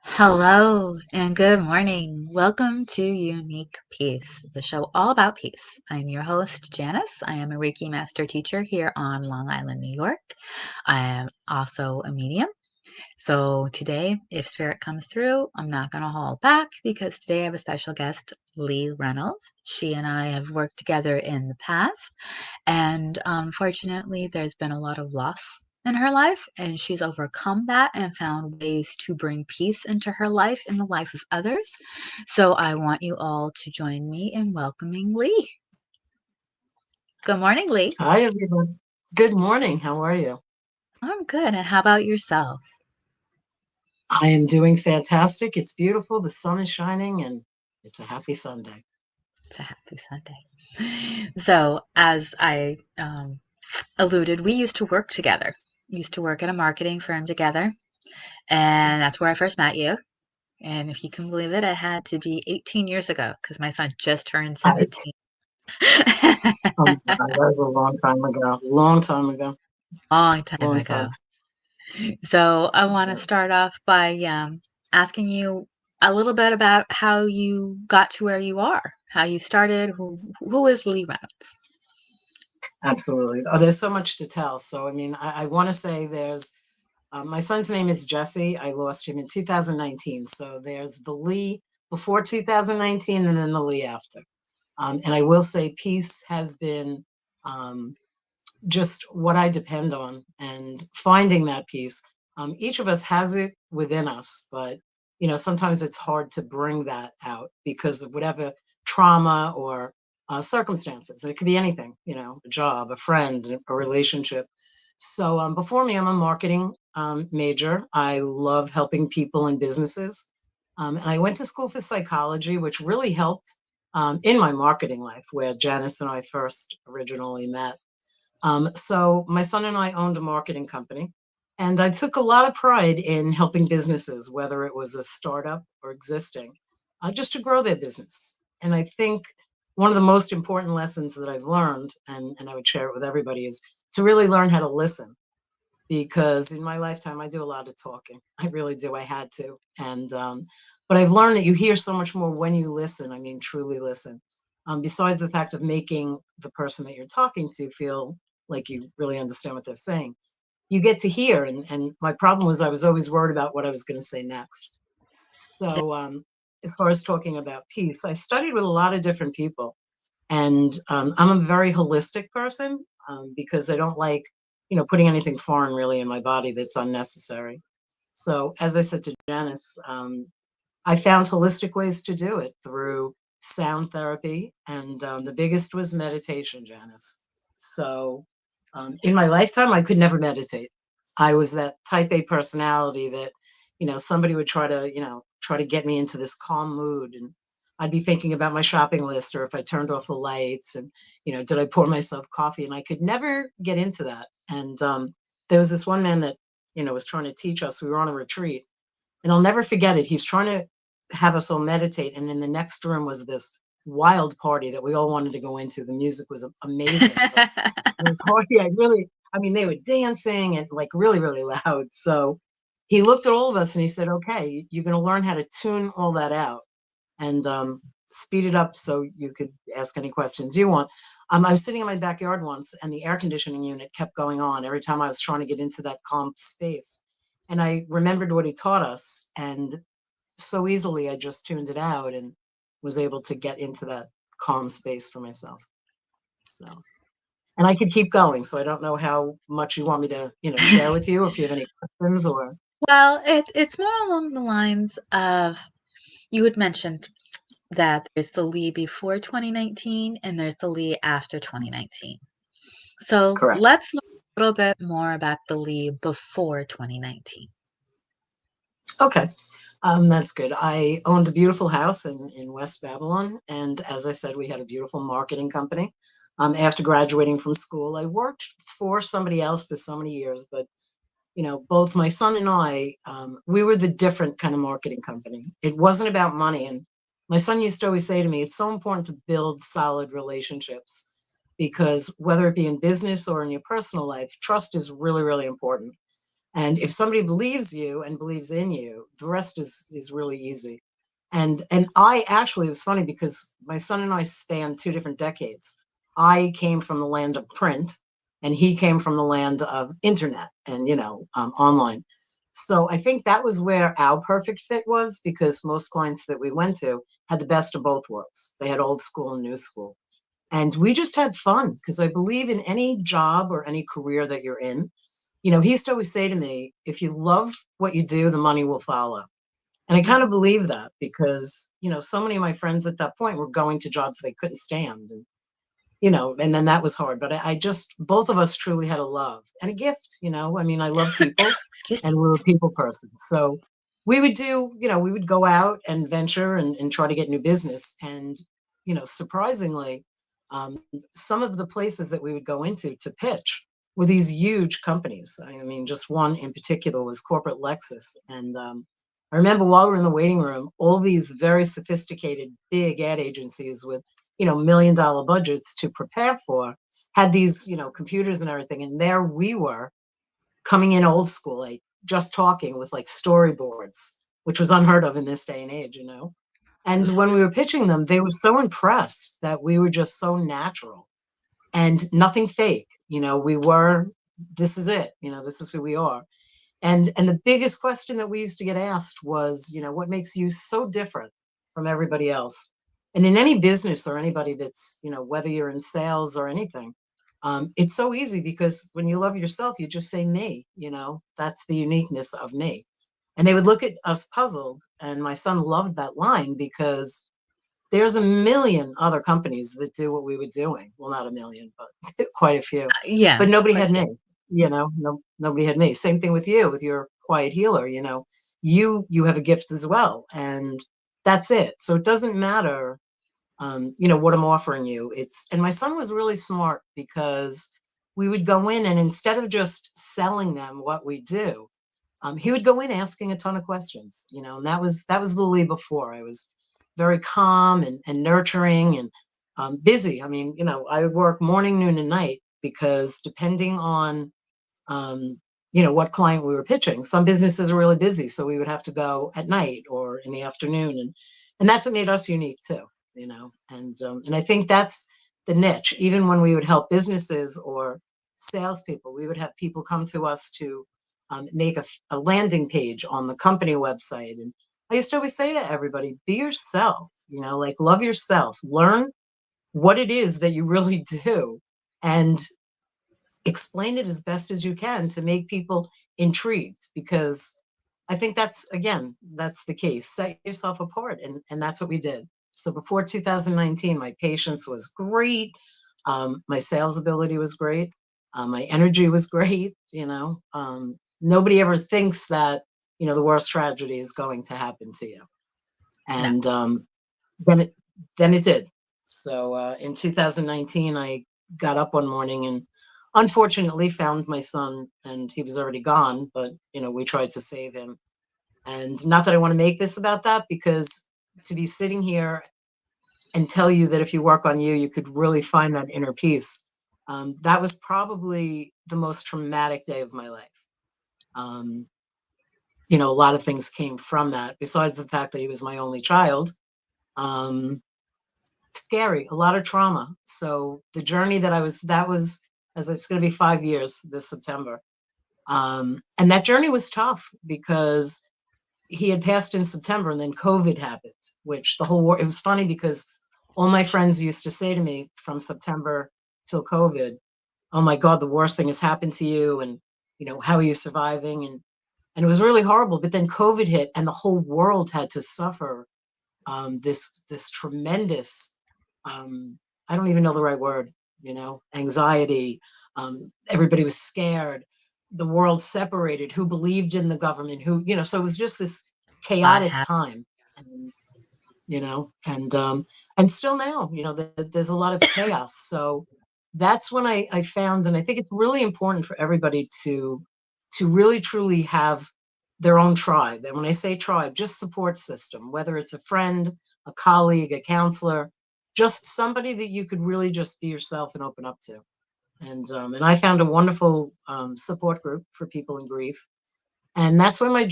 Hello and good morning. Welcome to Unique Peace, the show all about peace. I'm your host, Janice. I am a Reiki Master Teacher here on Long Island, New York. I am also a medium. So today, if Spirit comes through, I'm not going to hold back because today I have a special guest, Lee Reynolds. She and I have worked together in the past, and unfortunately, there's been a lot of loss in her life, and she's overcome that and found ways to bring peace into her life and the life of others. So I want you all to join me in welcoming Lee. Good morning, Lee. Hi, everyone. Good morning. How are you? I'm good. And how about yourself? I am doing fantastic. It's beautiful. The sun is shining, and it's a happy Sunday. It's a happy Sunday. So, as I alluded, we used to work together. We used to work at a marketing firm together, and that's where I first met you. And if you can believe it, it had to be 18 years ago because my son just turned Right. 17. Oh my God, that was a long time ago. Long time ago. Long time Long ago. time. So I want to Yeah. start off by asking you a little bit about how you got to where you are, how you started. Who is Lee Reynolds? Absolutely. Oh, there's so much to tell. So, I mean, I want to say there's my son's name is Jesse. I lost him in 2019. So there's the Lee before 2019 and then the Lee after. And I will say peace has been um, just what I depend on and finding that peace. Each of us has it within us, but sometimes it's hard to bring that out because of whatever trauma or circumstances. It could be anything, a job, a friend, a relationship. So before me, I'm a marketing major. I love helping people and businesses. And I went to school for psychology, which really helped in my marketing life, where Janice and I first originally met. So my son and I owned a marketing company, and I took a lot of pride in helping businesses, whether it was a startup or existing, just to grow their business. And I think one of the most important lessons that I've learned, and I would share it with everybody, is to really learn how to listen. Because in my lifetime, I do a lot of talking. I really do. I had to. But I've learned that you hear so much more when you listen. I mean, truly listen. Besides the fact of making the person that you're talking to feel like you really understand what they're saying, you get to hear. And my problem was I was always worried about what I was going to say next. So, as far as talking about peace, I studied with a lot of different people. And I'm a very holistic person because I don't like, putting anything foreign really in my body that's unnecessary. So, as I said to Janice, I found holistic ways to do it through sound therapy, and the biggest was meditation, Janice. So, in my lifetime, I could never meditate. I was that type A personality that, somebody would try to get me into this calm mood, and I'd be thinking about my shopping list, or if I turned off the lights, and did I pour myself coffee? And I could never get into that. And there was this one man that was trying to teach us. We were on a retreat, and I'll never forget it. He's trying to have us all meditate, and in the next room was this wild party that we all wanted to go into. The music was amazing, but it was hard. Yeah, really. I mean, they were dancing and like really, really loud. So he looked at all of us and he said, "Okay, you're going to learn how to tune all that out and speed it up so you could ask any questions you want." I was sitting in my backyard once, and the air conditioning unit kept going on every time I was trying to get into that calm space. And I remembered what he taught us, and so easily I just tuned it out and was able to get into that calm space for myself. So, and I could keep going. So I don't know how much you want me to, share with you, if you have any questions or. Well, it's more along the lines of you had mentioned that there's the Lee before 2019 and there's the Lee after 2019. So Correct. let's learn a little bit more about the Lee before 2019. Okay. That's good. I owned a beautiful house in West Babylon. And as I said, we had a beautiful marketing company. After graduating from school, I worked for somebody else for so many years, but both my son and I, we were the different kind of marketing company. It wasn't about money. And my son used to always say to me, it's so important to build solid relationships because whether it be in business or in your personal life, trust is really, really important. And if somebody believes you and believes in you, The rest is really easy. And I actually, it was funny because my son and I spanned two different decades. I came from the land of print, and he came from the land of internet and online. So I think that was where our perfect fit was, because most clients that we went to had the best of both worlds. They had old school and new school. And we just had fun, because I believe in any job or any career that you're in, he used to always say to me, if you love what you do, the money will follow. And I kind of believe that, because, so many of my friends at that point were going to jobs they couldn't stand. And then that was hard. But I just, both of us truly had a love and a gift. I mean, I love people, Excuse and me. we were people person. So we would go out and venture and try to get new business. And, surprisingly, um, some of the places that we would go into to pitch were these huge companies. I mean, just one in particular was corporate Lexus. And I remember while we were in the waiting room, all these very sophisticated big ad agencies with $1 million budgets to prepare for had these computers and everything, and there we were coming in old school, like just talking with like storyboards, which was unheard of in this day and age. And when we were pitching them, they were so impressed that we were just so natural and nothing fake. We were, this is it, this is who we are. And the biggest question that we used to get asked was, what makes you so different from everybody else? And in any business or anybody that's, whether you're in sales or anything, it's so easy, because when you love yourself, you just say me, that's the uniqueness of me. And they would look at us puzzled. And my son loved that line, because there's a million other companies that do what we were doing. Well, not a million, but quite a few. Yeah, But nobody quite a had few. me. No, nobody had me. Same thing with you, with your quiet healer. You have a gift as well, and that's it. So it doesn't matter, what I'm offering you. And my son was really smart, because we would go in, and instead of just selling them what we do, he would go in asking a ton of questions, and that was the Lee before. I was very calm and nurturing and busy. I mean, I would work morning, noon, and night, because depending on what client we were pitching, some businesses are really busy, so we would have to go at night or in the afternoon, and that's what made us unique too. And I think that's the niche. Even when we would help businesses or salespeople, we would have people come to us to make a landing page on the company website. And I used to always say to everybody, be yourself, like love yourself, learn what it is that you really do, and explain it as best as you can to make people intrigued, because I think that's the case. Set yourself apart. And that's what we did. So before 2019, my patience was great. My sales ability was great. My energy was great. Nobody ever thinks that, the worst tragedy is going to happen to you. No. And then it, then it did. So in 2019, I got up one morning and unfortunately found my son, and he was already gone, but, we tried to save him. And not that I want to make this about that, because to be sitting here and tell you that if you work on you, you could really find that inner peace. That was probably the most traumatic day of my life. Um, a lot of things came from that, besides the fact that he was my only child. Um, Scary, a lot of trauma. So the journey that was, as it's going to be 5 years this September. And that journey was tough, because he had passed in September, and then COVID happened, which the whole war, it was funny, because all my friends used to say to me from September till COVID, oh my God, the worst thing has happened to you. And, how are you surviving? And it was really horrible. But then COVID hit, and the whole world had to suffer this tremendous, I don't even know the right word, anxiety. Everybody was scared. The world separated. Who believed in the government? So it was just this Lot chaotic happened. time. And, and still now, there's a lot of chaos. So that's when I found, and I think it's really important for everybody to really truly have their own tribe. And when I say tribe, just support system, whether it's a friend, a colleague, a counselor, just somebody that you could really just be yourself and open up to. And I found a wonderful support group for people in grief. And that's where my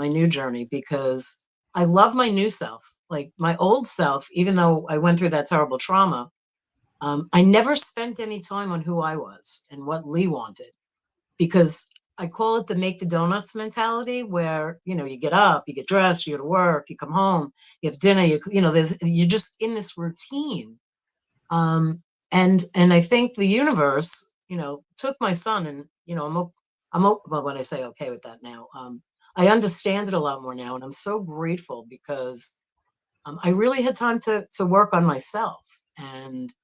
new journey, because I love my new self. Like my old self, even though I went through that terrible trauma, I never spent any time on who I was and what Lee wanted, because I call it the make the donuts mentality, where, you get up, you get dressed, you go to work, you come home, you have dinner, you're just in this routine. Um, and I think the universe, took my son, and, well, when I say okay with that now, I understand it a lot more now. And I'm so grateful because I really had time to work on myself. And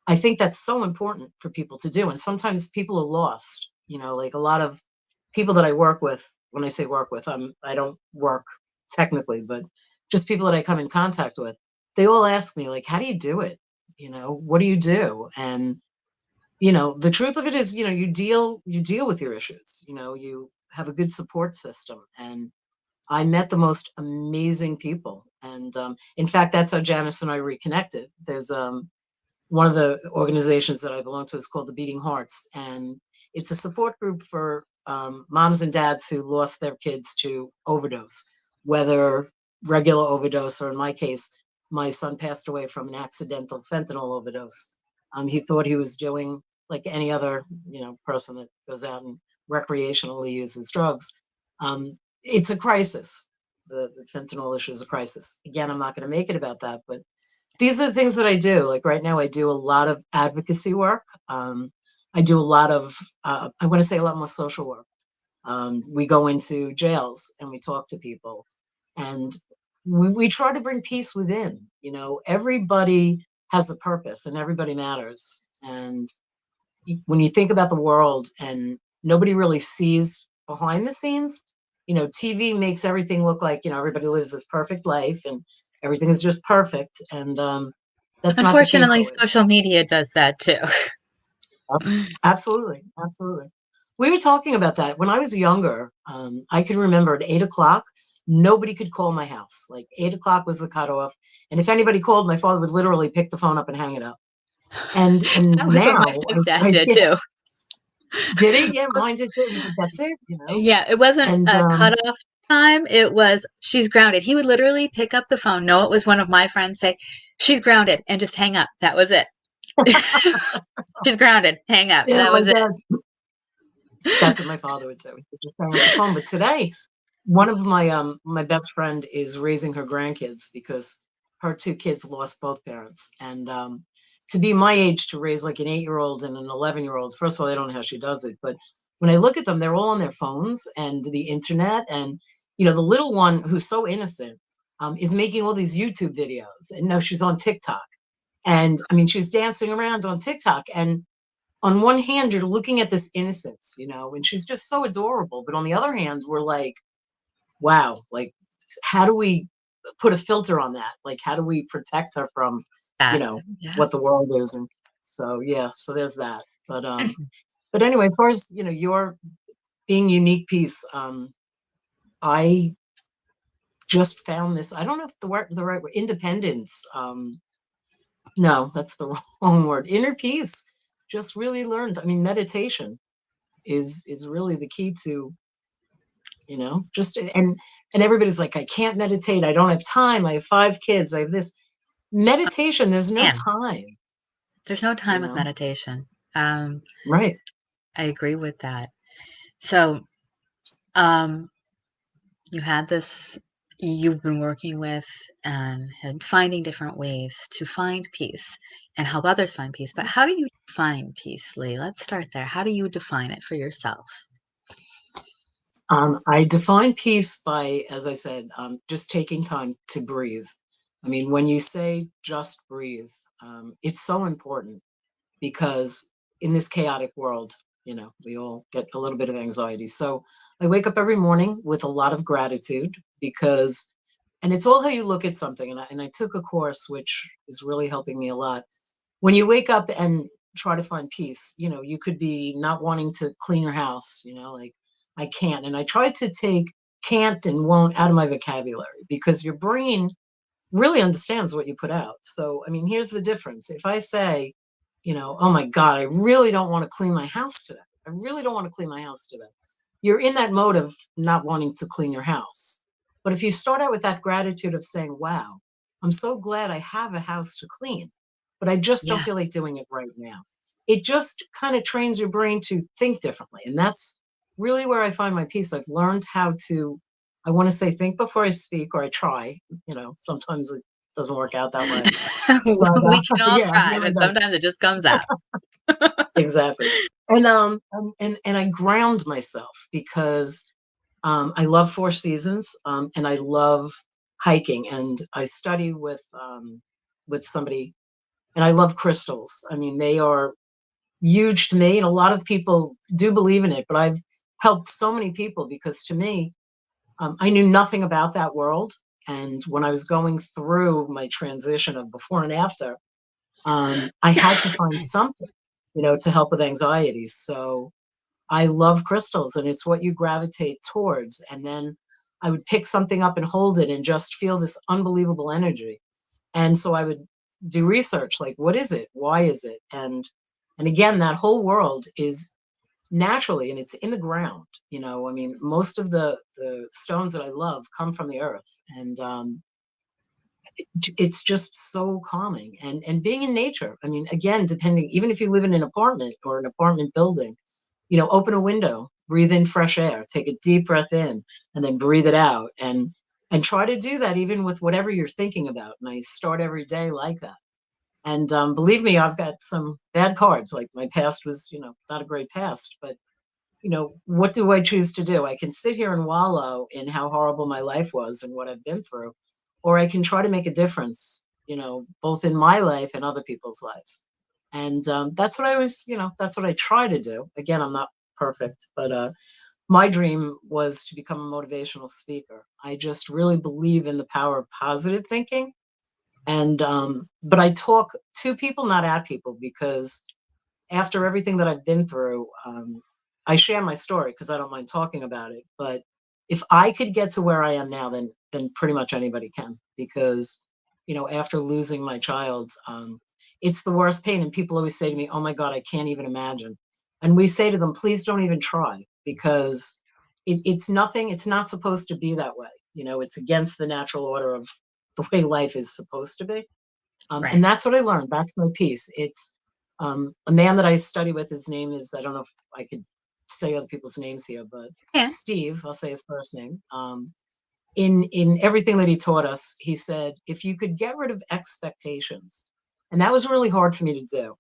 I think that's so important for people to do. And sometimes people are lost, like a lot of people that I work with. When I say work with, I don't work technically, but just people that I come in contact with, they all ask me, like, how do you do it? What do you do? And, the truth of it is, you deal with your issues, you have a good support system. And I met the most amazing people. And in fact, that's how Janice and I reconnected. There's one of the organizations that I belong to is called the Beating Hearts, and it's a support group for moms and dads who lost their kids to overdose, whether regular overdose, or in my case, my son passed away from an accidental fentanyl overdose. He thought he was doing like any other, person that goes out and recreationally uses drugs. It's a crisis. The fentanyl issue is a crisis. Again, I'm not going to make it about that, but these are the things that I do. Like right now, I do a lot of advocacy work. I do a lot of, I want to say a lot more social work. We go into jails and we talk to people, and we try to bring peace within. Everybody has a purpose and everybody matters. And when you think about the world, and nobody really sees behind the scenes, TV makes everything look like, everybody lives this perfect life and everything is just perfect. And that's not the case Unfortunately, always. social media does that too. Absolutely. Absolutely. We were talking about that when I was younger. I could remember at 8 o'clock, nobody could call my house. Like 8 o'clock was the cutoff. And if anybody called, my father would literally pick the phone up and hang it up. And That was what my now stepdad I did too. did it. Yeah, Was mine did too. It was like, that's it. Yeah, it wasn't And a cutoff time. It was she's grounded. He would literally pick up the phone, know it was one of my friends, say, she's grounded, and just hang up. That was it. She's grounded, hang up. yeah, That my was it. dad, that's what my father would say. We could just hang up the phone. But today, one of my best friend is raising her grandkids, because her two kids lost both parents. And to be my age, to raise like an 8-year-old and an 11-year-old, first of all, I don't know how she does it, but when I look at them, they're all on their phones and the internet. And the little one, who's so innocent, is making all these YouTube videos, and now she's on TikTok. And I mean, she's dancing around on TikTok. And on one hand, you're looking at this innocence, and she's just so adorable. But on the other hand, we're like, wow, like, how do we put a filter on that? Like, how do we protect her from, you That, know, yeah. what the world is? And so, yeah, so there's that. But anyway, as far as, your being unique piece, I just found this, I don't know if the right word, independence. No, that's the wrong word. Inner peace. Just really learned. I mean, meditation is really the key to, just, and everybody's like, I can't meditate, I don't have time, I have 5 kids, I have this. Meditation, there's no Man, time, there's no you time with know meditation. right. I agree with that. So, um, you had this you've been working with and finding different ways to find peace and help others find peace. But how do you define peace, Lee? Let's start there. How do you define it for yourself? I define peace by, as I said, just taking time to breathe. I mean, when you say just breathe, it's so important, because in this chaotic world, we all get a little bit of anxiety. So I wake up every morning with a lot of gratitude, because, and it's all how you look at something. And I took a course which is really helping me a lot. When you wake up and try to find peace, you could be not wanting to clean your house, like, I can't. And I try to take can't and won't out of my vocabulary, because your brain really understands what you put out. So, I mean, here's the difference. If I say, oh my God, I really don't want to clean my house today. I really don't want to clean my house today. you're in that mode of not wanting to clean your house. But if you start out with that gratitude of saying, wow, I'm so glad I have a house to clean, but I just don't Yeah. feel like doing it right now. It just kind of trains your brain to think differently. And that's really where I find my peace. I've learned how to, I want to say, think before I speak, or I try. Sometimes it doesn't work out that way. But We can all yeah, it try, really but does. sometimes it just comes out. Exactly. And I ground myself because I love Four Seasons, and I love hiking, and I study with somebody, and I love crystals. I mean, they are huge to me, and a lot of people do believe in it, but I've helped so many people because to me, I knew nothing about that world. And when I was going through my transition of before and after, I had to find something, to help with anxiety. So I love crystals, and it's what you gravitate towards. And then I would pick something up and hold it and just feel this unbelievable energy. And so I would do research, like, what is it? Why is it? And again, that whole world is naturally, and it's in the ground. I mean, most of the stones that I love come from the earth, and it's just so calming. And being in nature. I mean, again, depending, even if you live in an apartment or an apartment building, open a window, breathe in fresh air, take a deep breath in, and then breathe it out, and try to do that even with whatever you're thinking about. And I start every day like that. And believe me, I've got some bad cards. Like, my past was, not a great past, but what do I choose to do? I can sit here and wallow in how horrible my life was and what I've been through, or I can try to make a difference, both in my life and other people's lives. And that's what that's what I try to do. Again, I'm not perfect, but my dream was to become a motivational speaker. I just really believe in the power of positive thinking. And, but I talk to people, not at people, because after everything that I've been through, I share my story because I don't mind talking about it. But if I could get to where I am now, then pretty much anybody can. Because after losing my child, it's the worst pain. And people always say to me, "Oh my God, I can't even imagine." And we say to them, "Please don't even try, because it's nothing. It's not supposed to be that way. It's against the natural order of the way life is supposed to be." And Right. that's what I learned. That's my piece. It's a man that I study with. His name is, I don't know if I could say other people's names here, but Yeah. Steve, I'll say his first name. In everything that he taught us, he said, if you could get rid of expectations, and that was really hard for me to do,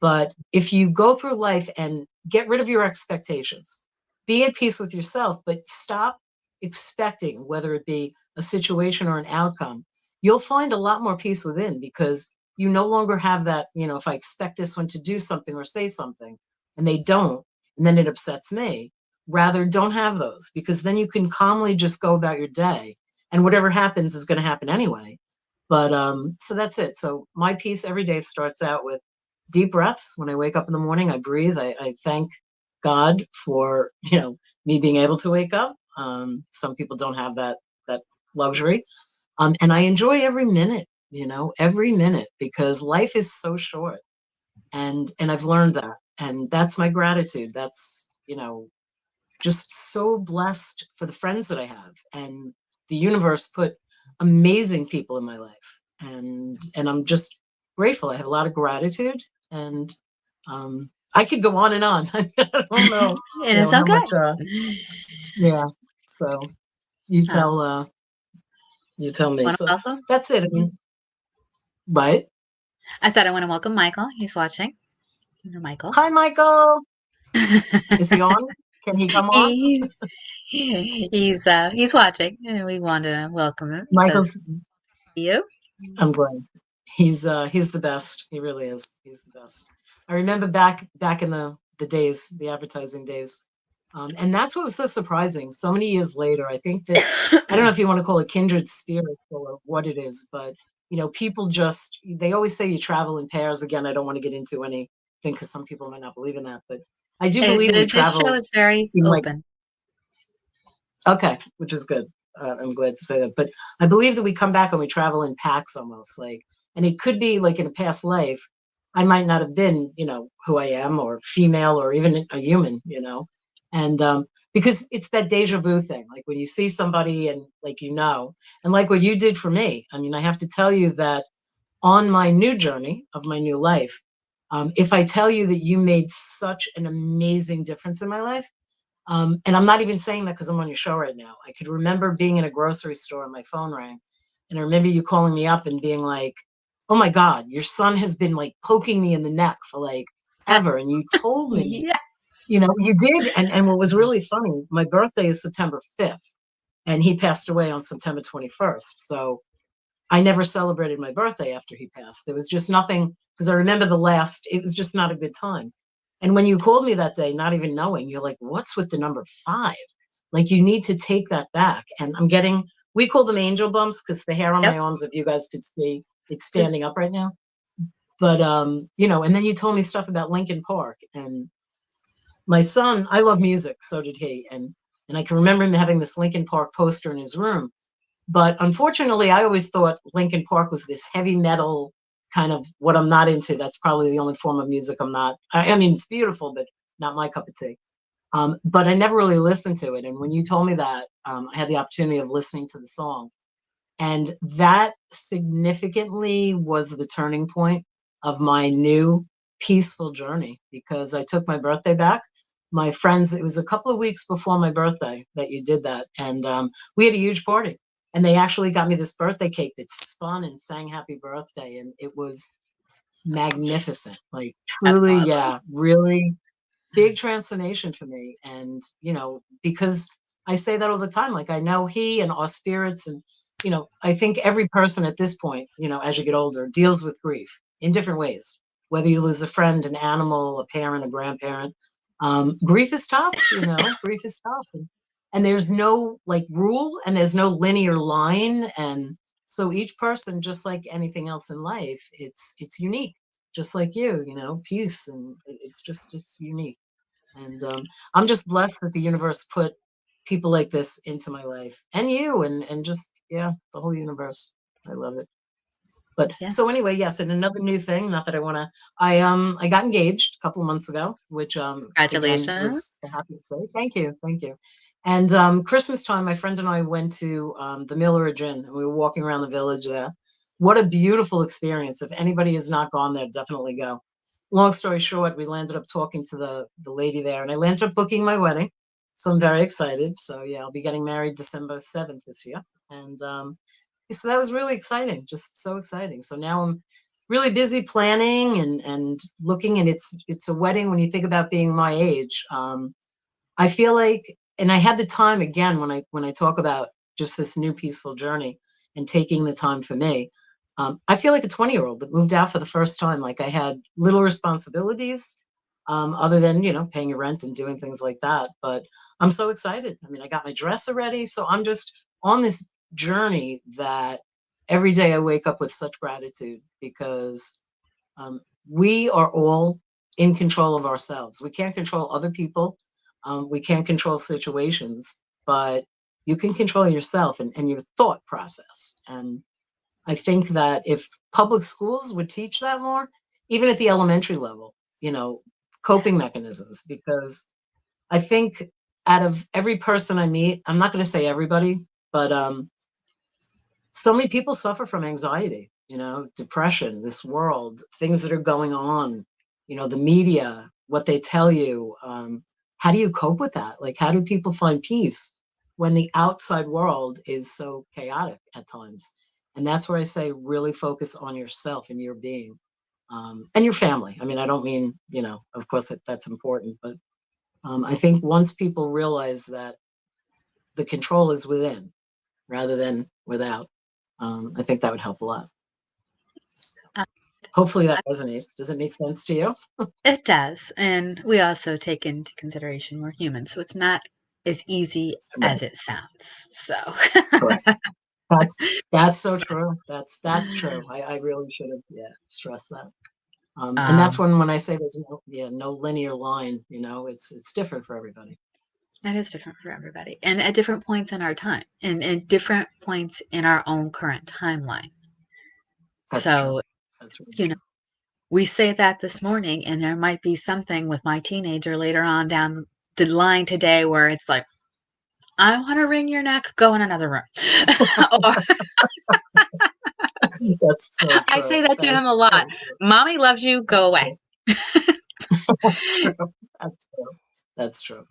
but if you go through life and get rid of your expectations, be at peace with yourself, but stop expecting, whether it be a situation or an outcome, you'll find a lot more peace within, because you no longer have that, if I expect this one to do something or say something and they don't, and then it upsets me. Rather, don't have those, because then you can calmly just go about your day, and whatever happens is going to happen anyway. But so that's it. So my piece every day starts out with deep breaths. When I wake up in the morning, I breathe. I thank God for me being able to wake up. Some people don't have that luxury, and I enjoy every minute. Every minute, because life is so short, and I've learned that, and that's my gratitude. That's just so blessed for the friends that I have, and the universe put amazing people in my life, and I'm just grateful. I have a lot of gratitude, and I could go on and on. I don't know, And it's how much. okay. Yeah. So you Oh, tell uh, you tell me. want to So welcome? that's it. I mean, but I said I want to welcome Michael. He's watching. You know Michael. hi, Michael. Is he on? Can he come on? he's he's watching, and we want to welcome him. He says, Michael's. "You." I'm glad. He's the best. He really is. He's the best. I remember back in the days, the advertising days, and that's what was so surprising. So many years later, I think that, I don't know if you want to call it kindred spirits or what it is, but people just, they always say you travel in pairs. Again, I don't want to get into anything because some people might not believe in that, but I do believe we This show travel is very in, like, open. okay, which is good. I'm glad to say that. But I believe that we come back and we travel in packs almost, like, and it could be like in a past life, I might not have been, who I am, or female, or even a human, And because it's that deja vu thing, like when you see somebody and like, and like what you did for me. I mean, I have to tell you that on my new journey of my new life, if I tell you that you made such an amazing difference in my life, and I'm not even saying that because I'm on your show right now. I could remember being in a grocery store and my phone rang. And I remember you calling me up and being like, oh my God, your son has been like poking me in the neck for like ever. Yes. And you told me, Yes. you did. And what was really funny, my birthday is September 5th and he passed away on September 21st. So I never celebrated my birthday after he passed. There was just nothing, because I remember it was just not a good time. And when you called me that day, not even knowing, you're like, what's with the number 5? Like, you need to take that back. And we call them angel bumps because the hair on Yep. my arms, if you guys could see, it's standing up right now. But, and then you told me stuff about Lincoln Park. And my son, I love music, so did he. And I can remember him having this Lincoln Park poster in his room. But unfortunately, I always thought Lincoln Park was this heavy metal kind of what I'm not into. That's probably the only form of music I'm not. I mean, it's beautiful, but not my cup of tea. But I never really listened to it. And when you told me that, I had the opportunity of listening to the song. And that significantly was the turning point of my new peaceful journey because I took my birthday back. My friends, it was a couple of weeks before my birthday that you did that. And we had a huge party. And they actually got me this birthday cake that spun and sang happy birthday. And it was magnificent. Like, That's truly, awesome. yeah, really big transformation for me. And, because I say that all the time, like I know he and our spirits and, I think every person at this point, as you get older, deals with grief in different ways. Whether you lose a friend, an animal, a parent, a grandparent, grief is tough, grief is tough. And there's no like rule and there's no linear line. And so each person, just like anything else in life, it's unique, just like peace. And it's unique. And I'm just blessed that the universe put people like this into my life and you and just, yeah, the whole universe. I love it. But Yeah. so anyway, yes, and another new thing, not that I want to, I got engaged a couple of months ago, which again Congratulations. was happy to say. Thank you. Thank you. And Christmas time, my friend and I went to the Miller Inn and we were walking around the village there. What a beautiful experience. If anybody has not gone there, definitely go. Long story short, we landed up talking to the lady there and I landed up booking my wedding. So I'm very excited. So yeah, I'll be getting married December 7th this year. And so that was really exciting, just so exciting. So now I'm really busy planning and looking, and it's a wedding. When you think about being my age, I feel like, and I had the time again when I talk about just this new peaceful journey and taking the time for me. I feel like a 20-year-old that moved out for the first time. Like I had little responsibilities, other than paying your rent and doing things like that. But I'm so excited. I mean, I got my dress already, so I'm just on this journey that every day I wake up with such gratitude because um, we are all in control of ourselves. We can't control other people. We can't control situations, but you can control yourself and your thought process. And I think that if public schools would teach that more, even at the elementary level, coping mechanisms, because I think out of every person I meet, I'm not going to say everybody, but so many people suffer from anxiety, depression, this world, things that are going on, the media, what they tell you. How do you cope with that? Like, how do people find peace when the outside world is so chaotic at times? And that's where I say really focus on yourself and your being, and your family. I mean, I don't mean, of course that's important, but I think once people realize that the control is within rather than without, I think that would help a lot. So Uh, hopefully that resonates. Does it make sense to you? it does. And we also take into consideration we're human. So it's not as easy Right. as it sounds. So, Correct. That's that's so true. That's true. I really should have, stressed that. And that's um, when I say there's no linear line. It's different for everybody. that is different for everybody and at different points in our time and different points in our own current timeline. That's true. So, That's really you know, true. we say that this morning, and there might be something with my teenager later on down line today where it's like, I want to wring your neck, go in another room. Or That's so I true. say that to him a That's lot. so true. Mommy loves you, go That's away. true. That's true. That's true. That's true.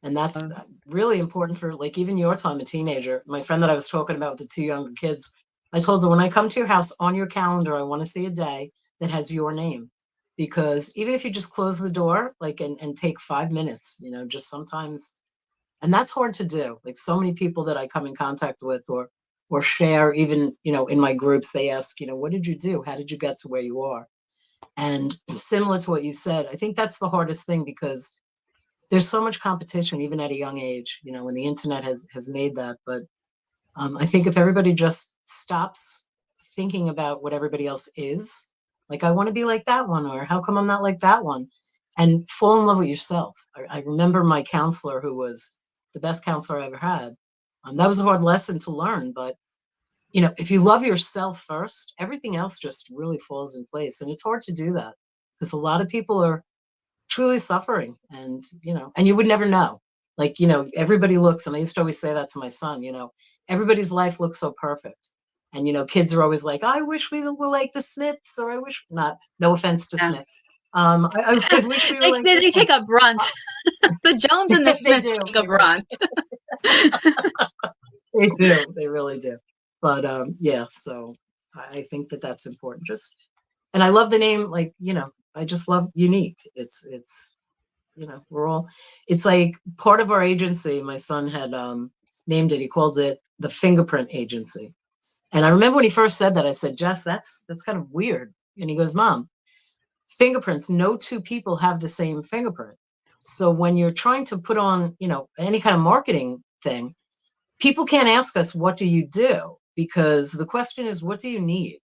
And that's really important for like even your time, a teenager. My friend that I was talking about with the two younger kids, I told her when I come to your house on your calendar, I want to see a day that has your name. Because even if you just close the door, like and take 5 minutes, just sometimes, and that's hard to do. Like so many people that I come in contact with or share, even, in my groups, they ask, what did you do? How did you get to where you are? And similar to what you said, I think that's the hardest thing because there's so much competition, even at a young age, when the internet has made that. But I think if everybody just stops thinking about what everybody else is, like, I want to be like that one, or how come I'm not like that one? And fall in love with yourself. I remember my counselor, who was the best counselor I ever had. That was a hard lesson to learn, but if you love yourself first, everything else just really falls in place. And it's hard to do that because a lot of people are truly suffering, and you would never know. Like, everybody looks, and I used to always say that to my son, everybody's life looks so perfect. And, kids are always like, I wish we were like the Smiths, or I wish not, no offense to Yeah. Smiths. I wish we were like this They one. take a brunt. The Jones and the They Smiths do. take a brunt. They do. They really do. But yeah, so I think that that's important. And I love the name, like, I just love unique. It's we're all, it's like part of our agency. My son had named it, he called it the Fingerprint Agency. And I remember when he first said that, I said, Jess, that's kind of weird. And he goes, Mom, fingerprints, no two people have the same fingerprint. So when you're trying to put on, any kind of marketing thing, people can't ask us, what do you do? Because the question is, what do you need?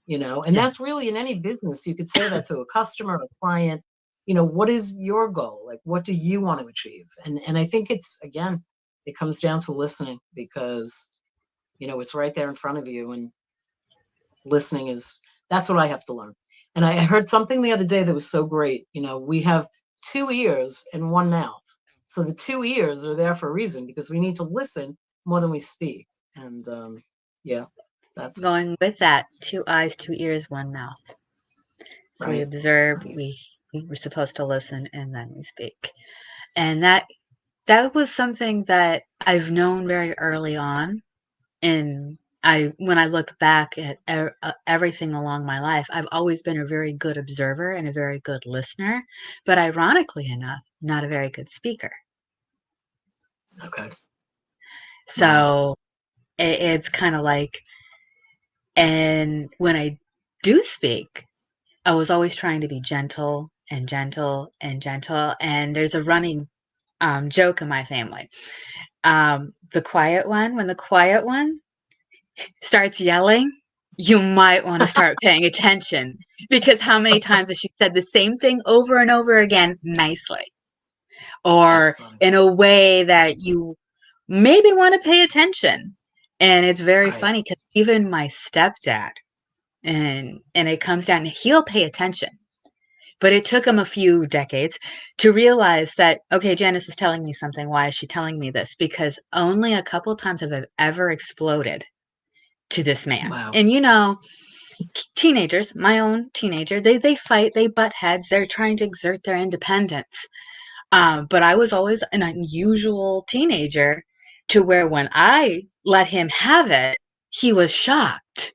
And Yeah. that's really in any business. You could say that to a customer, a client, what is your goal? Like, what do you want to achieve? And I think it's, again, it comes down to listening because, it's right there in front of you. And listening that's what I have to learn. And I heard something the other day that was so great. We have two ears and one mouth. So the two ears are there for a reason because we need to listen more than we speak. And yeah, that's Going with that, two eyes, two ears, one mouth. So we right. observe, Right. we were supposed to listen, and then we speak. And that was something that I've known very early on. And when I look back at everything along my life, I've always been a very good observer and a very good listener, but ironically enough, not a very good speaker. Okay. Wow. So it's kind of like, and when I do speak, I was always trying to be gentle and gentle and gentle. And there's a running joke in my family. The quiet one, when the quiet one starts yelling, you might want to start paying attention because how many times has she said the same thing over and over again nicely That's or funny. in a way that you maybe want to pay attention? And it's very Right. funny because even my stepdad, and it comes down, he'll pay attention. But it took him a few decades to realize that, okay, Janice is telling me something. Why is she telling me this? Because only a couple times have I ever exploded to this man. Wow. And teenagers, my own teenager, they fight, they butt heads, they're trying to exert their independence. But I was always an unusual teenager to where when I let him have it, he was shocked.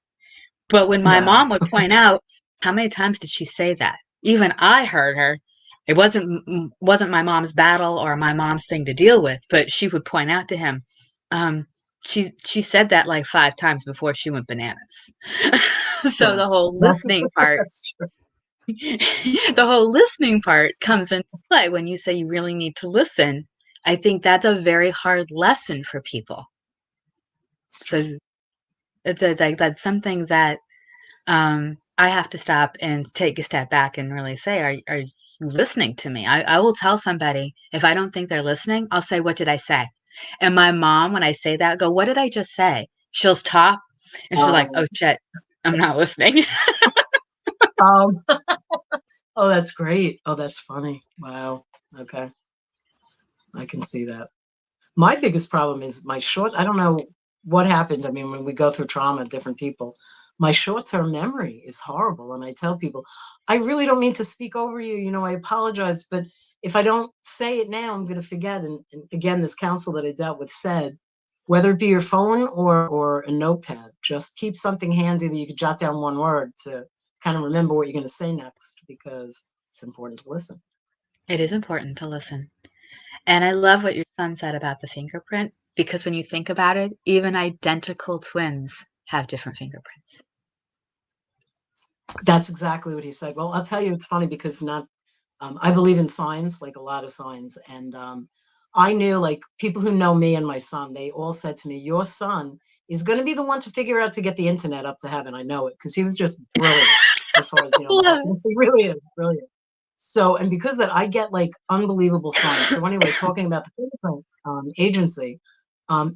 But when my Wow. mom would point out, how many times did she say that? Even I heard her. It wasn't my mom's battle or my mom's thing to deal with, but she would point out to him, um, she said that like 5 times before she went bananas. So True. the whole That's listening part, that's true. That's the true. whole listening part comes into play when you say you really need to listen. I think that's a very hard lesson for people. It's true. So it's like that's something that I have to stop and take a step back and really say, are you listening to me? I will tell somebody if I don't think they're listening, I'll say, what did I say? And my mom, when I say that, go, what did I just say? She'll stop and she's like, Um, oh shit, I'm not listening. um, oh, that's great. Oh, that's funny. Wow. Okay. I can see that. My biggest problem is my short, I don't know what happened. I mean, when we go through trauma, different people, my short-term memory is horrible. And I tell people, I really don't mean to speak over you. I apologize, but if I don't say it now, I'm going to forget. And again, this counsel that I dealt with said, whether it be your phone or a notepad, just keep something handy that you could jot down one word to kind of remember what you're going to say next, because it's important to listen. It is important to listen. And I love what your son said about the fingerprint because when you think about it, even identical twins have different fingerprints. That's exactly what he said. Well, I'll tell you, it's funny because not I believe in signs, like a lot of signs. And I knew, like, people who know me and my son, they all said to me, your son is going to be the one to figure out to get the internet up to heaven. I know it because he was just brilliant as far as, Love it. he really is brilliant. So, and because that, I get like unbelievable signs. So, anyway, talking about the fingerprint agency,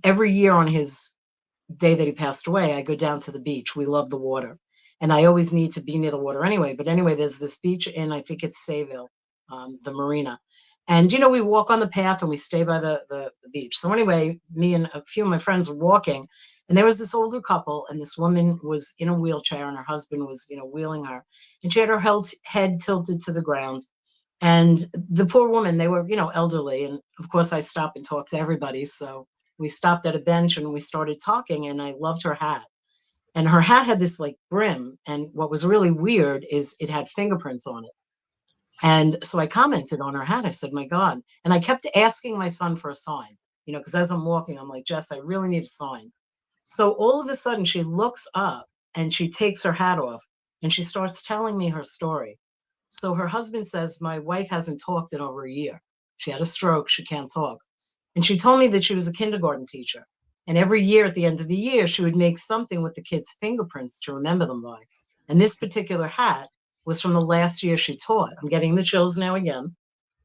every year on his day that he passed away, I go down to the beach. We love the water. And I always need to be near the water anyway. But anyway, there's this beach in, I think it's Sayville, the marina. And, we walk on the path and we stay by the beach. So anyway, me and a few of my friends were walking, and there was this older couple, and this woman was in a wheelchair, and her husband was, wheeling her. And she had her head tilted to the ground. And the poor woman, they were, elderly. And of course, I stopped and talked to everybody. So we stopped at a bench and we started talking, and I loved her hat. And her hat had this like brim. And what was really weird is it had fingerprints on it. And so I commented on her hat. I said, my God. And I kept asking my son for a sign, because as I'm walking, I'm like, Jess, I really need a sign. So all of a sudden, she looks up and she takes her hat off and she starts telling me her story. So her husband says, my wife hasn't talked in over a year. She had a stroke. She can't talk. And she told me that she was a kindergarten teacher. And every year at the end of the year, she would make something with the kids' fingerprints to remember them by. And this particular hat was from the last year she taught. I'm getting the chills now again.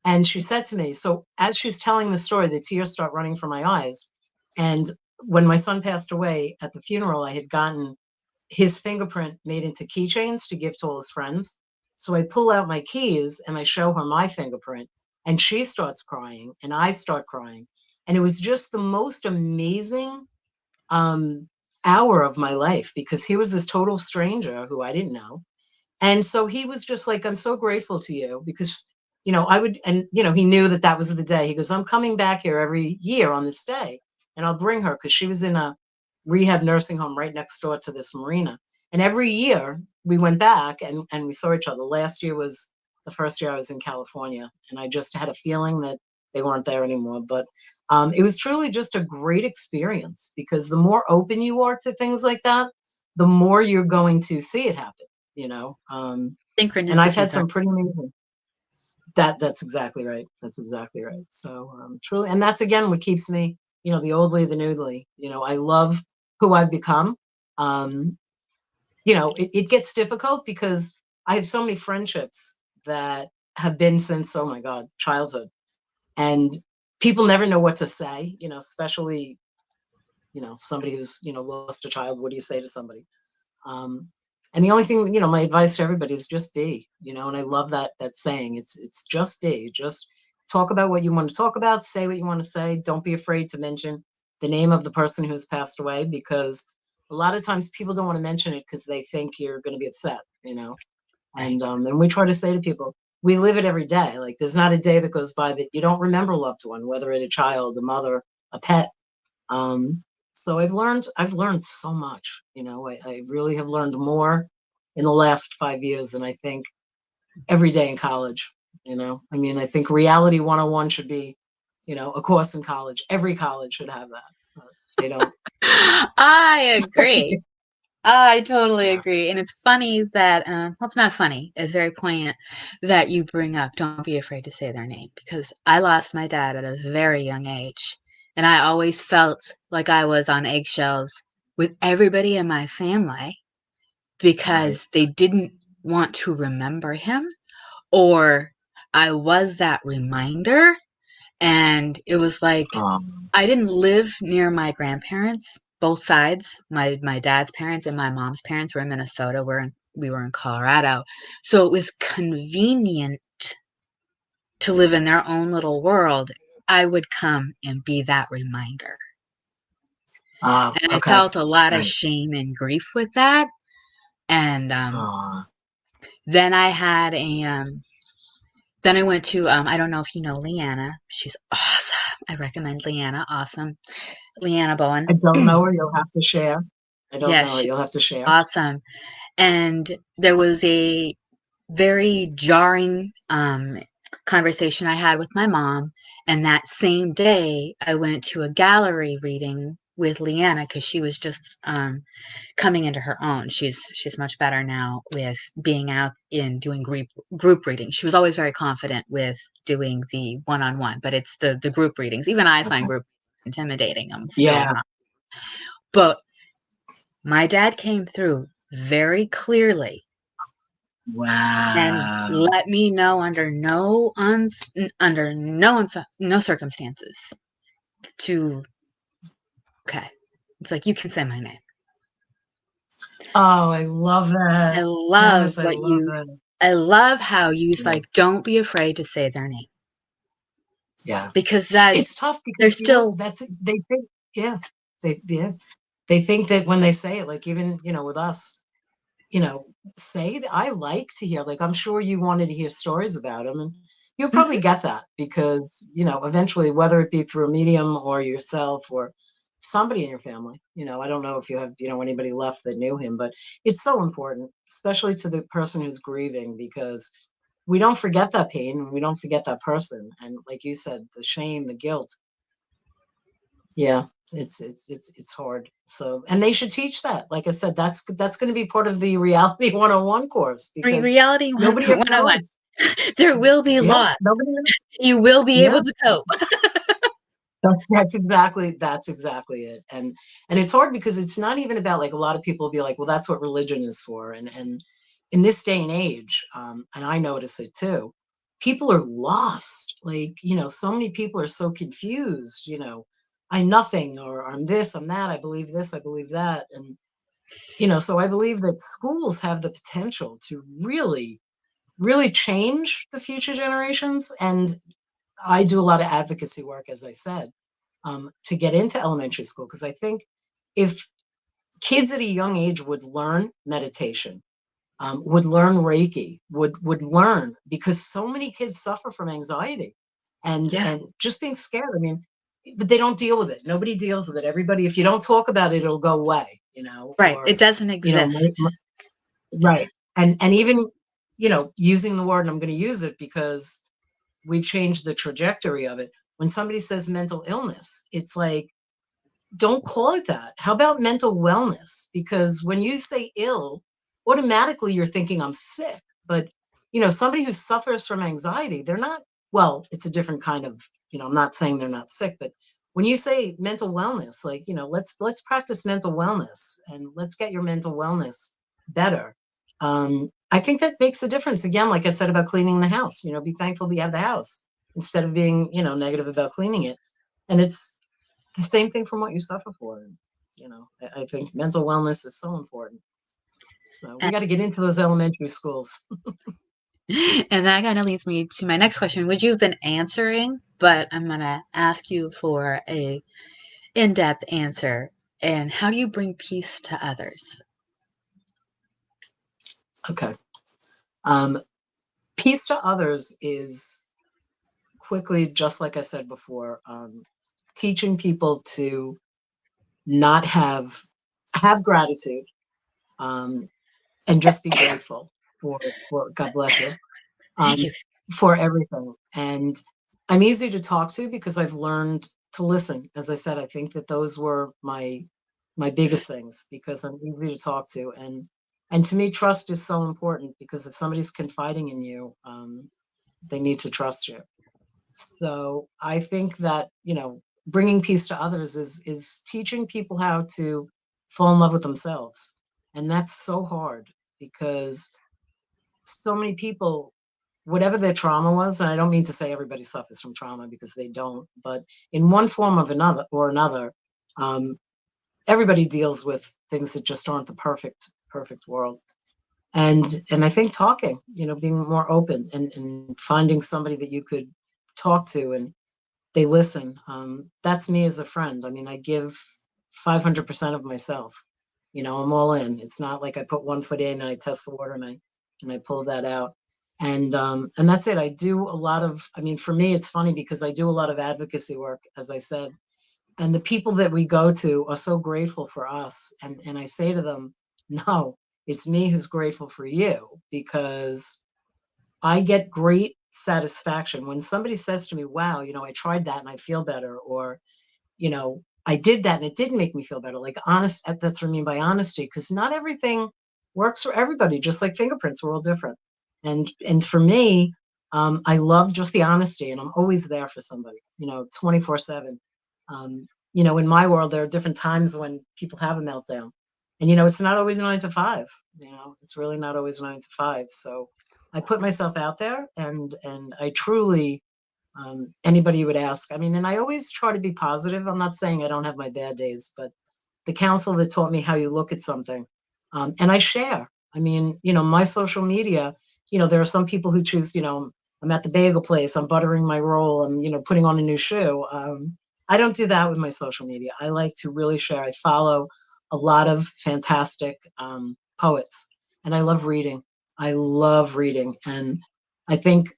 And she said to me, so as she's telling the story, the tears start running from my eyes. And when my son passed away at the funeral, I had gotten his fingerprint made into keychains to give to all his friends. So I pull out my keys and I show her my fingerprint, and she starts crying and I start crying. And it was just the most amazing um, hour of my life, because he was this total stranger who I didn't know. And so he was just like, I'm so grateful to you because, I would, and, he knew that that was the day. He goes, I'm coming back here every year on this day and I'll bring her, because she was in a rehab nursing home right next door to this marina. And every year we went back and we saw each other. Last year was the first year I was in California, and I just had a feeling that they weren't there anymore. But it was truly just a great experience, because the more open you are to things like that, the more you're going to see it happen, you know. And I've had Synchronicities are some pretty amazing. That's exactly right. That's exactly right. So truly, and that's again what keeps me, the old Lee, the new Lee. I love who I've become. Um, it gets difficult because I have so many friendships that have been since, oh my God, childhood, and people never know what to say. Especially somebody who's lost a child. What do you say to somebody? Um, and the only thing, my advice to everybody is just be, and I love that saying. It's just be, just talk about what you want to talk about, say what you want to say. Don't be afraid to mention the name of the person who's passed away, because a lot of times people don't want to mention it because they think you're going to be upset. right. And we try to say to people, we live it every day. Like, there's not a day that goes by that you don't remember a loved one, whether it's a child, a mother, a pet. Um, so I've learned so much. I really have learned more in the last 5 years than I think every day in college. I mean, I think reality 101 should be, a course in college. Every college should have that. But they don't. I agree. I totally Yeah. agree. And it's funny that, well, it's not funny. It's very poignant that you bring up don't be afraid to say their name because I lost my dad at a very young age. And I always felt like I was on eggshells with everybody in my family Right. because they didn't want to remember him, or I was that reminder. And it was like Um, I didn't live near my grandparents, both sides. My dad's parents and my mom's parents were in Minnesota. We were in Colorado. So it was convenient to live in their own little world. I would come and be that reminder. And I Okay. felt a lot of Right. shame and grief with that. And Uh, then I had a then I went to I don't know if you know Leanna. She's awesome. I recommend Leanna. Awesome. Leanna Bowen. I don't know her. You'll have to share. I don't Yeah, know her. she's You'll have to share. awesome. And there was a very jarring conversation I had with my mom. And that same day, I went to a gallery reading with Leanna because she was just coming into her own. She's much better now with being out in doing group readings. She was always very confident with doing the one-on-one, but it's the group readings. Even I find Okay. group intimidating. I'm still Yeah. not. But my dad came through very clearly and Wow. let me know under no circumstances to okay. It's like you can say my name. Oh, I love I that. love Janice, I what love you that. I love how you Yeah. like don't be afraid to say their name Yeah. because that It's tough they're because, still they think, yeah, yeah, they think that when they say it, like even, with us, you know, say it. I like to hear, like, I'm sure you wanted to hear stories about him, and you'll probably Mhm. get that because, eventually, whether it be through a medium or yourself or somebody in your family, I don't know if you have, anybody left that knew him, but it's so important, especially to the person who's grieving, because we don't forget that pain and we don't forget that person. And like you said, the shame, the guilt, yeah, it's hard. So, and they should teach that. Like I said, that's going to be part of the reality 101 course because Reality nobody ever 101. knows. There will be Yeah, loss. nobody knows. You will be Yeah, able to cope. that's exactly it. And it's hard because it's not even about, like, a lot of people will be like, well, that's what religion is for. And in this day and age, and I notice it too, people are lost. Like, so many people are so confused. I'm nothing, or I'm this, I'm that. I believe this, I believe that, and so I believe that schools have the potential to really, really change the future generations. And I do a lot of advocacy work, as I said, to get into elementary school, because I think if kids at a young age would learn meditation, would learn Reiki, would learn, because so many kids suffer from anxiety and Yeah, just being scared. I mean, but they don't deal with it. Nobody deals with it. Everybody, if you don't talk about it, it'll go away. right. Or It doesn't my, exist. right. And even using the word, and I'm going to use it because we've changed the trajectory of it. When somebody says mental illness, it's like, don't call it that. How about mental wellness? Because when you say ill, automatically you're thinking I'm sick. But somebody who suffers from anxiety, they're not, well, it's a different kind of, I'm not saying they're not sick, but when you say mental wellness, like, let's practice mental wellness and let's get your mental wellness better. I think that makes a difference. Again, like I said about cleaning the house, be thankful you have the house instead of being, negative about cleaning it. And it's the same thing from what you suffer for. And, I think mental wellness is so important. So we And, got to get into those elementary schools. and that kind of leads me to my next question, which you've been answering, but I'm going to ask you for a in-depth answer. And how do you bring peace to others? Okay. Um, Peace to others is quickly, just like I said before, teaching people to not have gratitude, um, and just be grateful for God bless you, Thank um, you. for everything. And I'm easy to talk to because I've learned to listen. As I said, I think that those were my biggest things, because I'm easy to talk to. And to me, trust is so important, because if somebody's confiding in you, they need to trust you. So I think that, bringing peace to others is teaching people how to fall in love with themselves. And that's so hard, because so many people, whatever their trauma was, and I don't mean to say everybody suffers from trauma, because they don't, but in one form of another, um, everybody deals with things that just aren't the perfect world. And I think talking, being more open, and finding somebody that you could talk to, and they listen. That's me as a friend. I mean, I give 500% of myself. I'm all in. It's not like I put one foot in and I test the water and I pull that out. And that's it. I do a lot of, I mean, for me, it's funny because I do a lot of advocacy work, as I said, and the people that we go to are so grateful for us. And I say to them, no, it's me who's grateful for you, because I get great satisfaction when somebody says to me, wow, I tried that and I feel better, or, I did that and it didn't make me feel better. Like, honest, that's what I mean by honesty, because not everything works for everybody, just like fingerprints, we're all different. And for me, I love just the honesty, and I'm always there for somebody, 24/7. In my world, there are different times when people have a meltdown, and it's not always 9 to 5. It's really not always 9 to 5. So I put myself out there, and I truly, anybody you would ask. I mean, and I always try to be positive. I'm not saying I don't have my bad days, but the counsel that taught me how you look at something, and I share. I mean, my social media, there are some people who choose, I'm at the bagel place, I'm buttering my roll, I'm, putting on a new shoe. I don't do that with my social media. I like to really share. I follow a lot of fantastic poets, and I love reading. I love reading. And I think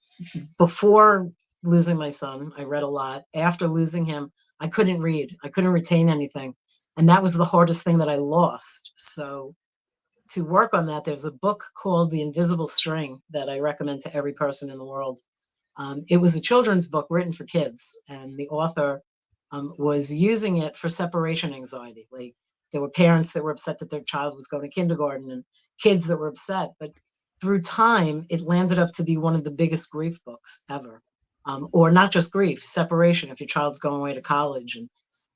before losing my son, I read a lot. After losing him, I couldn't read. I couldn't retain anything. And that was the hardest thing that I lost. So to work on that, there's a book called The Invisible String that I recommend to every person in the world. It was a children's book written for kids, and the author was using it for separation anxiety. Like, there were parents that were upset that their child was going to kindergarten, and kids that were upset. But through time, it landed up to be one of the biggest grief books ever. Or not just grief, separation, if your child's going away to college.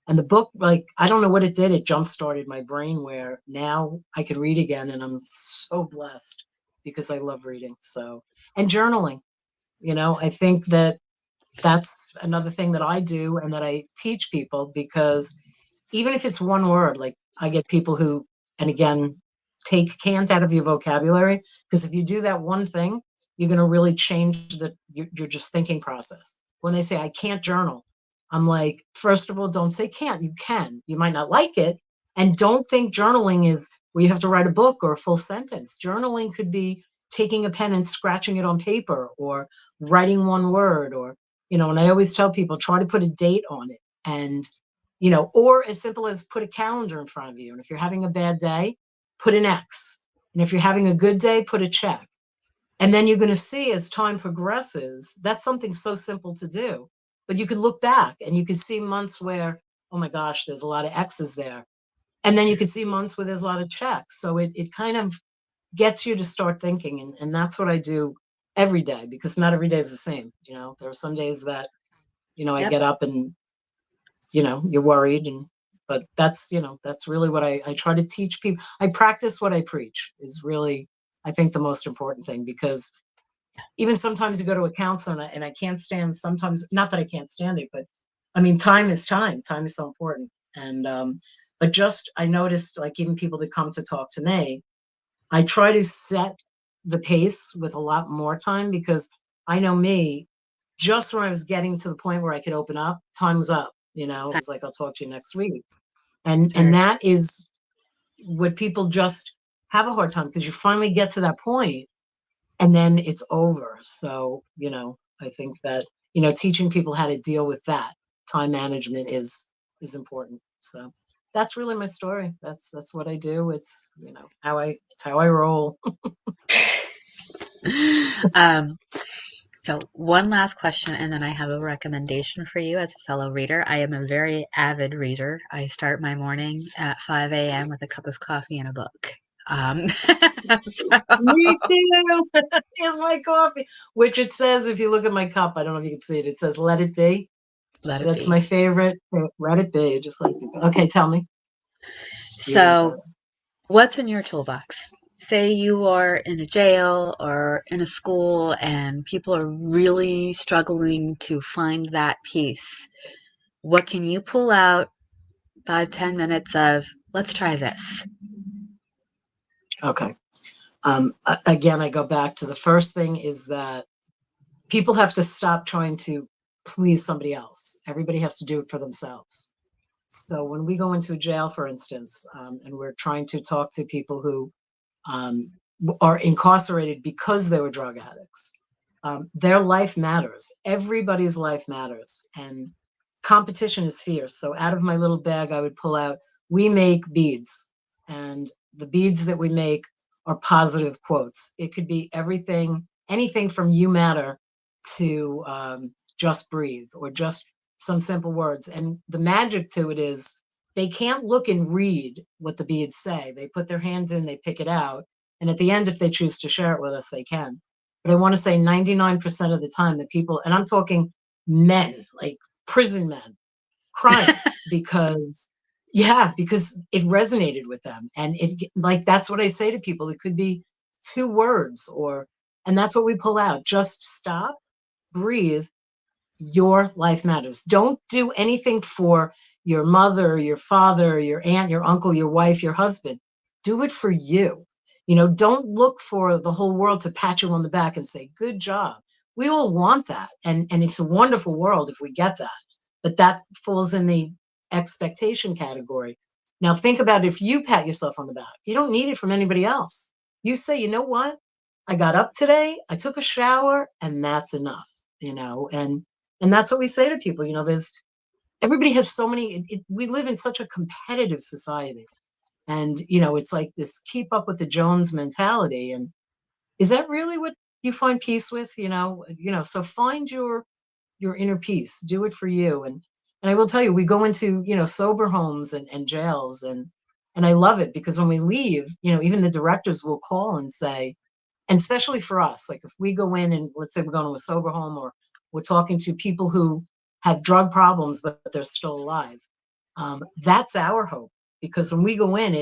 And the book, like, I don't know what it did. It jump started my brain, where now I can read again, and I'm so blessed because I love reading. So, and journaling, I think that that's another thing that I do and that I teach people, because even if it's one word, like, I get people who, and again, take can't out of your vocabulary, because if you do that one thing, you're going to really change your just thinking process. When they say, I can't journal, I'm like, first of all, don't say can't. You can. You might not like it. And don't think journaling is where you have to write a book or a full sentence. Journaling could be taking a pen and scratching it on paper, or writing one word, or, and I always tell people, try to put a date on it. And or as simple as put a calendar in front of you. And if you're having a bad day, put an X. And if you're having a good day, put a check. And then you're going to see, as time progresses, that's something so simple to do. But you could look back and you could see months where, oh my gosh, there's a lot of X's there. And then you could see months where there's a lot of checks. So it kind of gets you to start thinking. And that's what I do every day, because not every day is the same. There are some days that, I Yep. get up and you're worried, but that's really what I try to teach people. I practice what I preach is really, I think, the most important thing, because even sometimes you go to a counselor, and I can't stand, sometimes, not that I can't stand it, but I mean, time is so important. But just, I noticed, like, even people that come to talk to me, I try to set the pace with a lot more time, because I know me, just when I was getting to the point where I could open up, time's up. It was like, I'll talk to you next week. And Sure. that is what people just have a hard time, because you finally get to that point and then it's over. So, I think that, teaching people how to deal with that time management is important. So that's really my story. That's what I do. It's, it's how I roll. Um, so one last question, and then I have a recommendation for you as a fellow reader. I am a very avid reader. I start my morning at 5 a.m. with a cup of coffee and a book. So Me too. Here's my coffee, which it says, if you look at my cup, I don't know if you can see it. It says, let it be. let it That's be. my favorite. Let it be. Just like, okay, tell me. You already said So, what's in your toolbox? Say you are in a jail or in a school and people are really struggling to find that peace. What can you pull out 5, 10 minutes of, let's try this? it. Okay. Again, I go back to the first thing is that people have to stop trying to please somebody else. Everybody has to do it for themselves. So when we go into a jail, for instance, and we're trying to talk to people who um, are incarcerated because they were drug addicts, their life matters. Everybody's life matters. And competition is fierce. So out of my little bag, I would pull out, we make beads. And the beads that we make are positive quotes. It could be everything, anything from you matter to just breathe, or just some simple words. And the magic to it is they can't look and read what the beads say. They put their hands in, they pick it out. And at the end, if they choose to share it with us, they can. But I want to say 99% of the time, the people, and I'm talking men, like prison men, crying because, yeah, because it resonated with them. And it, like, that's what I say to people. It could be 2 words, and that's what we pull out. Just stop, breathe. Your life matters. Don't do anything for your mother, your father, your aunt, your uncle, your wife, your husband. Do it for you. Don't look for the whole world to pat you on the back and say, good job. We all want that. And it's a wonderful world if we get that. But that falls in the expectation category. Now, think about if you pat yourself on the back, you don't need it from anybody else. You say, you know what? I got up today, I took a shower, and that's enough, and that's what we say to people. There's everybody has so many. We live in such a competitive society, and it's like this keep up with the Jones mentality. And is that really what you find peace with? So find your inner peace. Do it for you. And I will tell you, we go into sober homes and jails, and I love it because when we leave, even the directors will call and say, and especially for us, like if we go in and let's say we're going to a sober home, or we're talking to people who have drug problems but they're still alive, that's our hope. Because when we go in,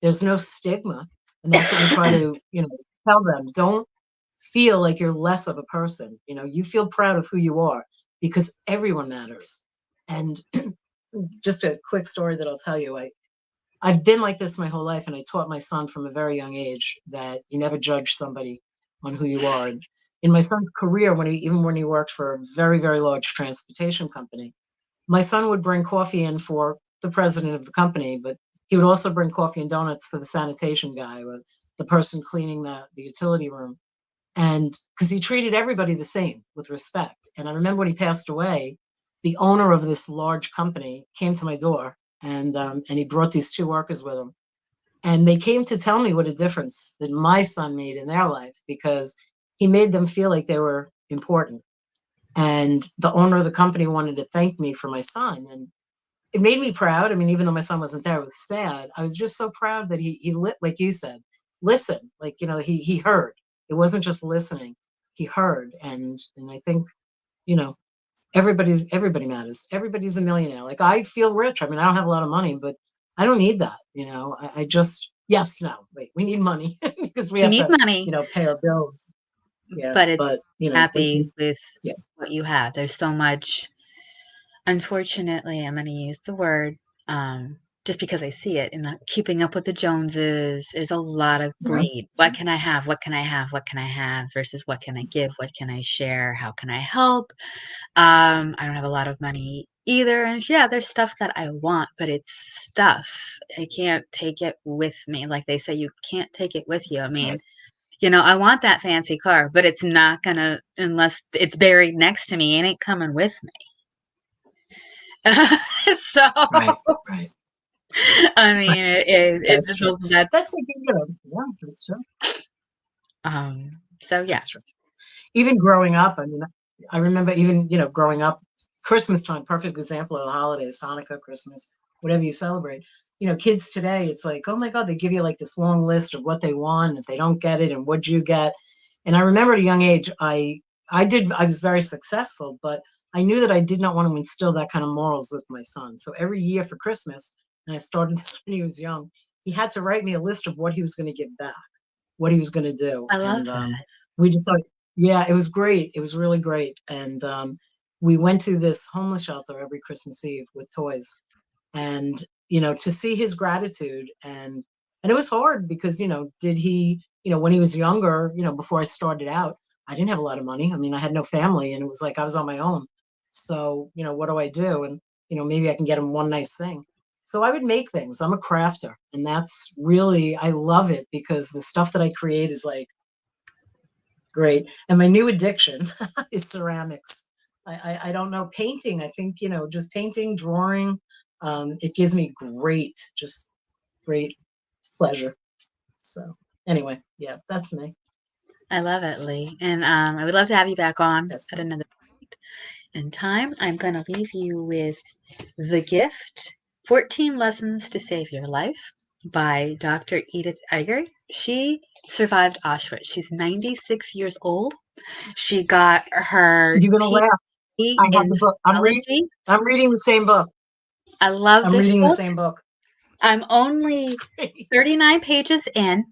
there's no stigma, and that's what we try to tell them. Don't feel like you're less of a person. You feel proud of who you are, because everyone matters. And just a quick story that I'll tell you. I've been like this my whole life, and I taught my son from a very young age that you never judge somebody on who you are. And in my son's career, even when he worked for a very, very large transportation company, my son would bring coffee in for the president of the company, but he would also bring coffee and donuts for the sanitation guy, or the person cleaning the utility room. And because he treated everybody the same with respect. And I remember when he passed away, the owner of this large company came to my door, and he brought these 2 workers with him. And they came to tell me what a difference that my son made in their life, because he made them feel like they were important. And the owner of the company wanted to thank me for my son. And it made me proud. I mean, even though my son wasn't there, it was sad. I was just so proud that he lit, like you said, listen, like, he heard. It wasn't just listening. He heard. And I think, you know, everybody matters. Everybody's a millionaire. Like, I feel rich. I mean, I don't have a lot of money, but I don't need that. I just, yes, no, wait, we need money because we You have need to, money, pay our bills. Yeah. but it's But, happy with yeah, what you have. There's so much, unfortunately, I'm going to use the word, just because I see it in the keeping up with the Joneses. There's a lot of mhm, greed. What can I have? What can I have? What can I have? Versus what can I give? What can I share? How can I help? I don't have a lot of money either. And yeah, there's stuff that I want, but it's stuff. I can't take it with me. Like they say, you can't take it with you. I mean, right, I want that fancy car, but it's not gonna, unless it's buried next to me, it ain't coming with me. So, right, right. I mean, That's true. that's, That's like, yeah, that's true. so yeah, That's true. Even growing up, I mean, I remember even, growing up, Christmas time, perfect example of the holidays, Hanukkah, Christmas, whatever you celebrate. Kids today, it's like, oh my God, they give you like this long list of what they want. If they don't get it, and what'd you get? And I remember at a young age, I was very successful, but I knew that I did not want to instill that kind of morals with my son. So every year for Christmas, and I started this when he was young, he had to write me a list of what he was going to give back, what he was going to do. I love And that. we just thought, yeah, it was great. It was really great. And we went to this homeless shelter every Christmas Eve with toys. And, to see his gratitude, and it was hard because, did he, when he was younger, before I started out, I didn't have a lot of money. I mean, I had no family, and it was like I was on my own. So, what do I do? And, maybe I can get him one nice thing. So I would make things. I'm a crafter, and that's really, I love it because the stuff that I create is like great. And my new addiction is ceramics. I don't know, painting. I think, just painting, drawing, it gives me just great pleasure. So anyway, yeah, that's me. I love it, Lee. And I would love to have you back on That's at me. another point in time. I'm going to leave you with The Gift 14 Lessons to Save Your Life by Dr. Edith Eger. She survived Auschwitz. She's 96 years old. She got her You're gonna laugh. PhD I have in the book. psychology. I'm reading the same book. I love I'm this reading the book. same book. I'm It's only great. 39 pages in,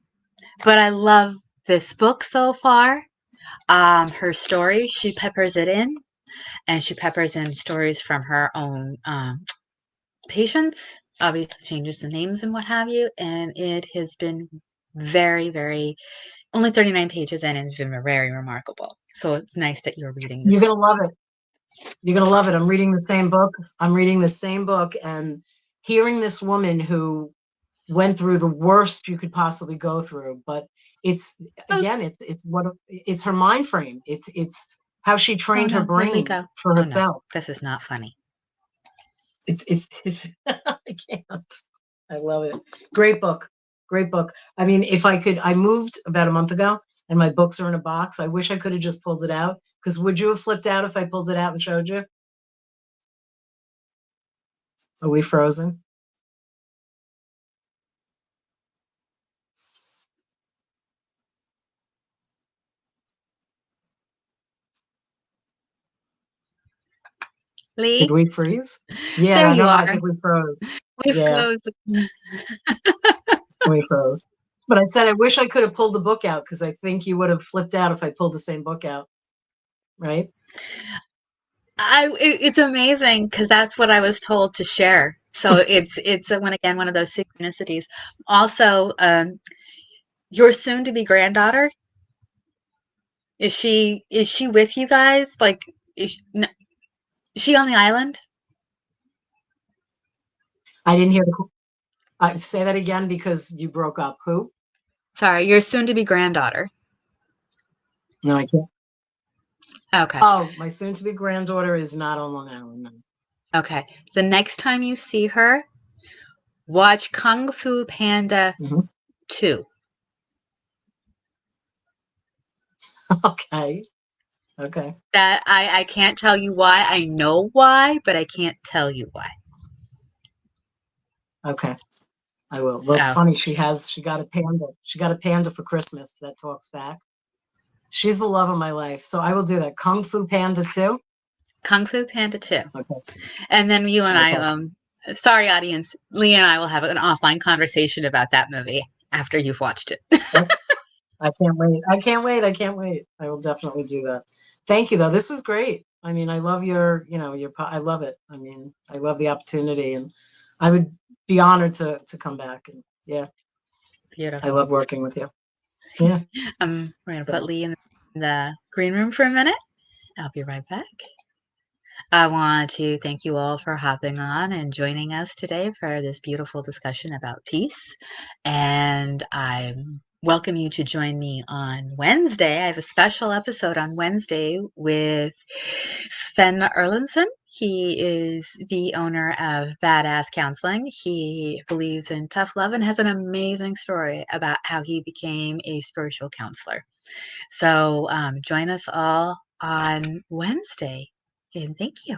but I love this book so far. Her story, she peppers it in, and she peppers in stories from her own patients, obviously changes the names and what have you, and it has been very, very, only 39 pages in, and it's been very remarkable. So it's nice that you're reading You're this. gonna love it. You're gonna love it. I'm reading the same book. I'm reading the same book, and hearing this woman who went through the worst you could possibly go through. But it's again, it's her mind frame. It's how she Oh trained her no, where'd Lee brain go? for Oh no, herself. this is not funny. It's I can't. I love it. Great book. Great book. I mean, if I could, I moved about a month ago and my books are in a box. I wish I could have just pulled it out. Because would you have flipped out if I pulled it out and showed you? Are we frozen? Did Lee, we freeze? Yeah, there I you know. I are. think we froze. We Yeah, froze. we froze. But I said I wish I could have pulled the book out because I think you would have flipped out if I pulled the same book out, right? It's amazing because that's what I was told to share. So it's one of those synchronicities. Also, your soon to be granddaughter, is she with you guys? Like, no, is she on the island? I didn't hear the. Say that again because you broke up. Who? Sorry, your soon to be granddaughter. No, I can't. Okay. Oh, my soon-to-be granddaughter is not on Long Island. No. Okay. The next time you see her, watch Kung Fu Panda Mhm. 2. Okay. Okay. That I can't tell you why. I know why, but I can't tell you why. Okay. I will. Well, it's So, funny. She got a panda. She got a panda for Christmas that talks back. She's the love of my life. So I will do that. Kung Fu Panda too. Kung Fu Panda 2. Okay. And then you and I, Okay. sorry, audience, Lee and I will have an offline conversation about that movie after you've watched it. Oh, I can't wait. I can't wait. I can't wait. I will definitely do that. Thank you though. This was great. I mean, I love I love it. I mean, I love the opportunity and I would be honored to come back and yeah, I Beautiful. love working with you. Yeah. We're going to put So Lee in the green room for a minute. I'll be right back. I want to thank you all for hopping on and joining us today for this beautiful discussion about peace. And I welcome you to join me on Wednesday. I have a special episode on Wednesday with Sven Erlandson. He is the owner of Badass Counseling. He believes in tough love and has an amazing story about how he became a spiritual counselor. So join us all on Wednesday. And thank you.